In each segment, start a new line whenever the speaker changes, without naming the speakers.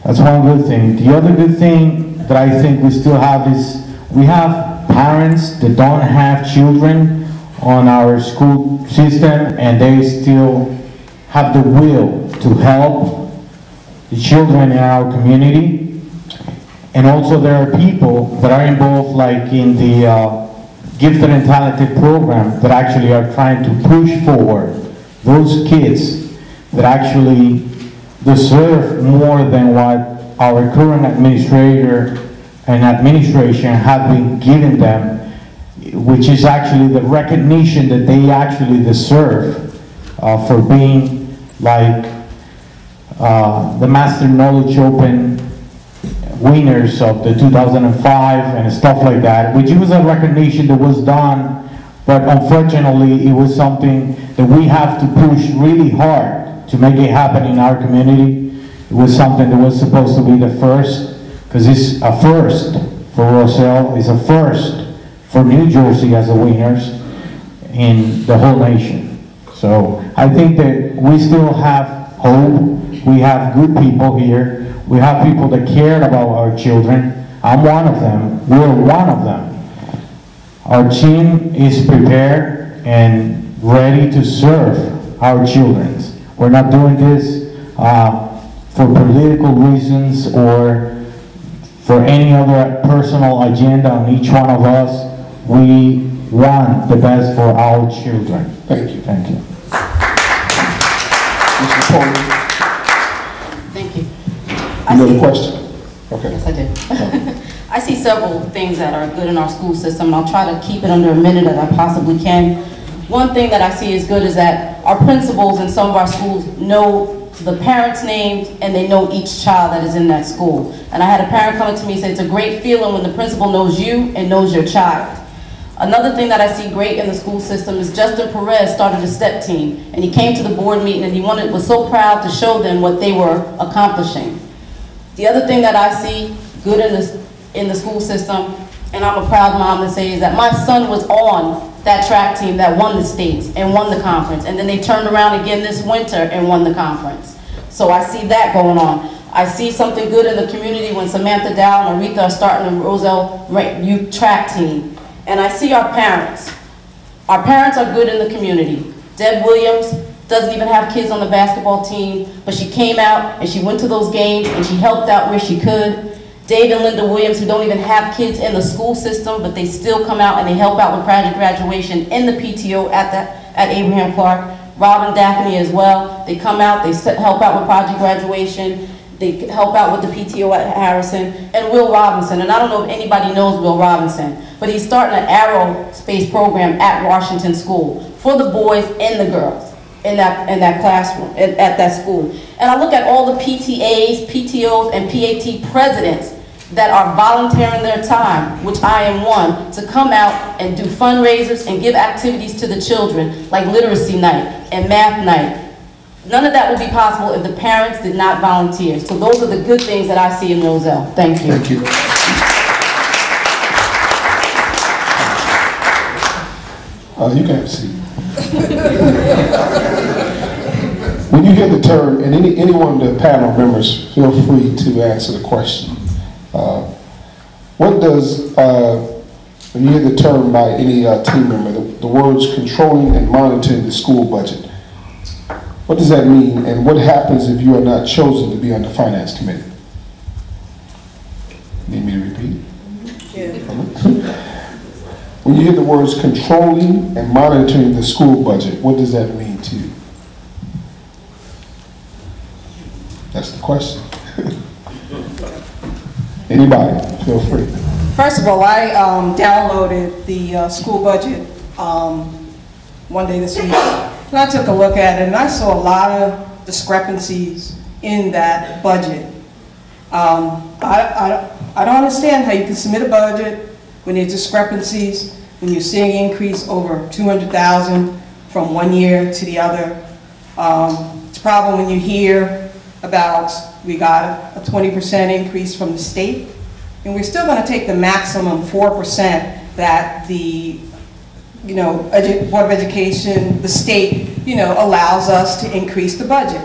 That's one good thing. The other good thing that I think we still have is we have parents that don't have children on our school system, and they still have the will to help the children in our community. And also there are people that are involved like in the gifted and talented program that actually are trying to push forward those kids that actually deserve more than what our current administrator and administration have been giving them, which is actually the recognition that they actually deserve for being like the Master Knowledge Open winners of the 2005 and stuff like that, which was a recognition that was done, but unfortunately it was something that we have to push really hard to make it happen in our community. It was something that was supposed to be the first, because it's a first for Roselle, it's a first for New Jersey as the winners in the whole nation. So I think that we still have hope. We have good people here. We have people that care about our children. I'm one of them. We're one of them. Our team is prepared and ready to serve our children. We're not doing this for political reasons or for any other personal agenda on each one of us. We want the best for our children.
Thank you.
Thank you.
Mr. Paul.
Thank you.
You have a question? Okay.
Yes, I did. I see several things that are good in our school system, and I'll try to keep it under a minute as I possibly can. One thing that I see is good is that our principals in some of our schools know the parents' names and they know each child that is in that school. And I had a parent come to me and say it's a great feeling when the principal knows you and knows your child. Another thing that I see great in the school system is Justin Perez started a STEP team, and he came to the board meeting and he was so proud to show them what they were accomplishing. The other thing that I see good in the school system, and I'm a proud mom to say, is that my son was on that track team that won the states and won the conference, and then they turned around again this winter and won the conference. So I see that going on. I see something good in the community when Samantha Dow and Aretha are starting a Roselle youth track team. And I see our parents. Our parents are good in the community. Deb Williams doesn't even have kids on the basketball team, but she came out and she went to those games and she helped out where she could. Dave and Linda Williams, who don't even have kids in the school system, but they still come out and they help out with project graduation in the PTO at Abraham Clark. Rob and Daphne as well. They come out, they help out with project graduation. They help out with the PTO at Harrison. And Will Robinson, and I don't know if anybody knows Will Robinson, but he's starting an aerospace program at Washington School for the boys and the girls in that classroom, at that school. And I look at all the PTAs, PTOs, and PAT presidents that are volunteering their time, which I am one, to come out and do fundraisers and give activities to the children, like literacy night and math night. None of that would be possible if the parents did not volunteer. So those are the good things that I see in Roselle. Thank you.
Thank you. You can have a seat. When you hear the term, and any one of the panel members, feel free to answer the question. What does, when you hear the term by any team member, the words controlling and monitoring the school budget, what does that mean, and what happens if you are not chosen to be on the finance committee? Need me to repeat? Yeah. When you hear the words controlling and monitoring the school budget, what does that mean to you? That's the question. Anybody, feel free.
First of all, I downloaded the school budget one day this week, and I took a look at it, and I saw a lot of discrepancies in that budget. I don't understand how you can submit a budget when there's discrepancies, when you're seeing an increase over 200,000 from one year to the other. It's a problem when you hear about we got a 20% increase from the state, and we're still going to take the maximum 4% that the Board of Education, the state, allows us to increase the budget.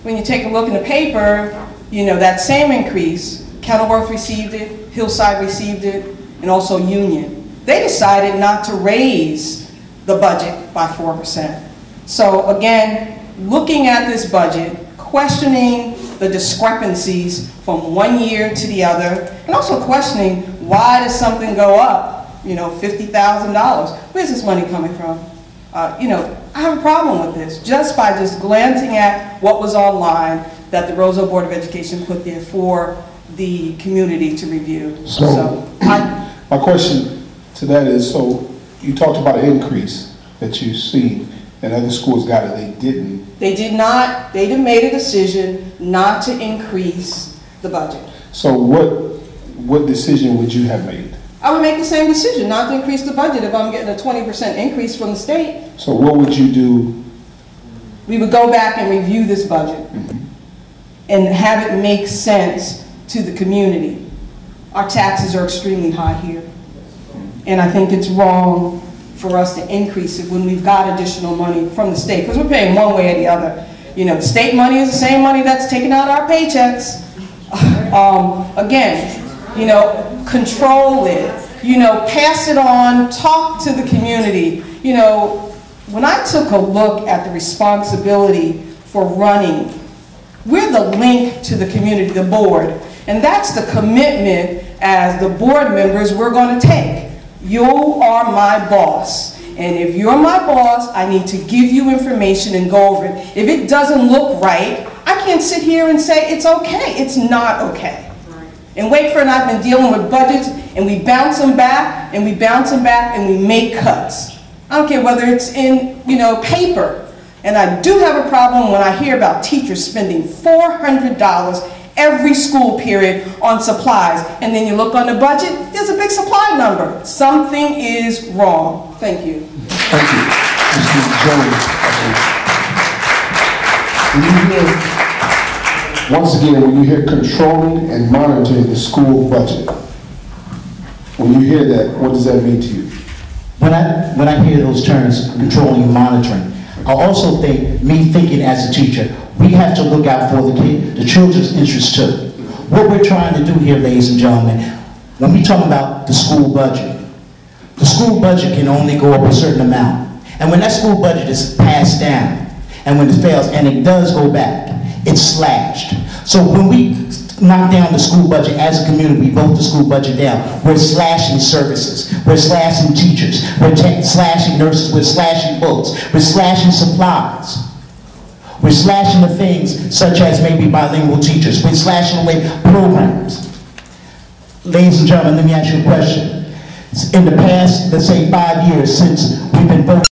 When you take a look in the paper, you know, that same increase, Kenilworth received it, Hillside received it, and also Union. They decided not to raise the budget by 4%. So again, looking at this budget, questioning the discrepancies from one year to the other, and also questioning why does something go up, you know, $50,000? Where's this money coming from? You know, I have a problem with this just by just glancing at what was online that the Roselle Board of Education put there for the community to review.
My question to that is, so you talked about an increase that you've seen, and other schools got it, they didn't.
They did not, they made a decision not to increase the budget.
So what decision would you have made?
I would make the same decision, not to increase the budget if I'm getting a 20% increase from the state.
So what would you do?
We would go back and review this budget and have it make sense to the community. Our taxes are extremely high here. And I think it's wrong for us to increase it when we've got additional money from the state, because we're paying one way or the other. You know, the state money is the same money that's taking out our paychecks. Again, you know, control it, you know, pass it on, talk to the community. You know, when I took a look at the responsibility for running, we're the link to the community, the board, and that's the commitment as the board members we're going to take. You are my boss, and if you're my boss, I need to give you information and go over it. If it doesn't look right, I can't sit here and say it's okay. It's not okay. And Wakeford and I have been dealing with budgets, and we bounce them back, and we bounce them back, and we make cuts. I don't care whether it's in, you know, paper. And I do have a problem when I hear about teachers spending $400 every school period on supplies, and then you look on the budget, there's a big supply number. Something is wrong. Thank you.
Thank you. Mr. Jones. Once again, when you hear controlling and monitoring the school budget, when you hear that, what does that mean to you?
When I hear those terms, controlling and monitoring, I also think, me thinking as a teacher, we have to look out for the children's interests too. What we're trying to do here, ladies and gentlemen, when we talk about the school budget can only go up a certain amount. And when that school budget is passed down, and when it fails, and it does go back, it's slashed. So when we knock down the school budget as a community, we vote the school budget down, we're slashing services, we're slashing teachers, we're slashing nurses, we're slashing books, we're slashing supplies. We're slashing the things such as maybe bilingual teachers. We're slashing away programs. Ladies and gentlemen, let me ask you a question. In the past, let's say 5 years since we've been voting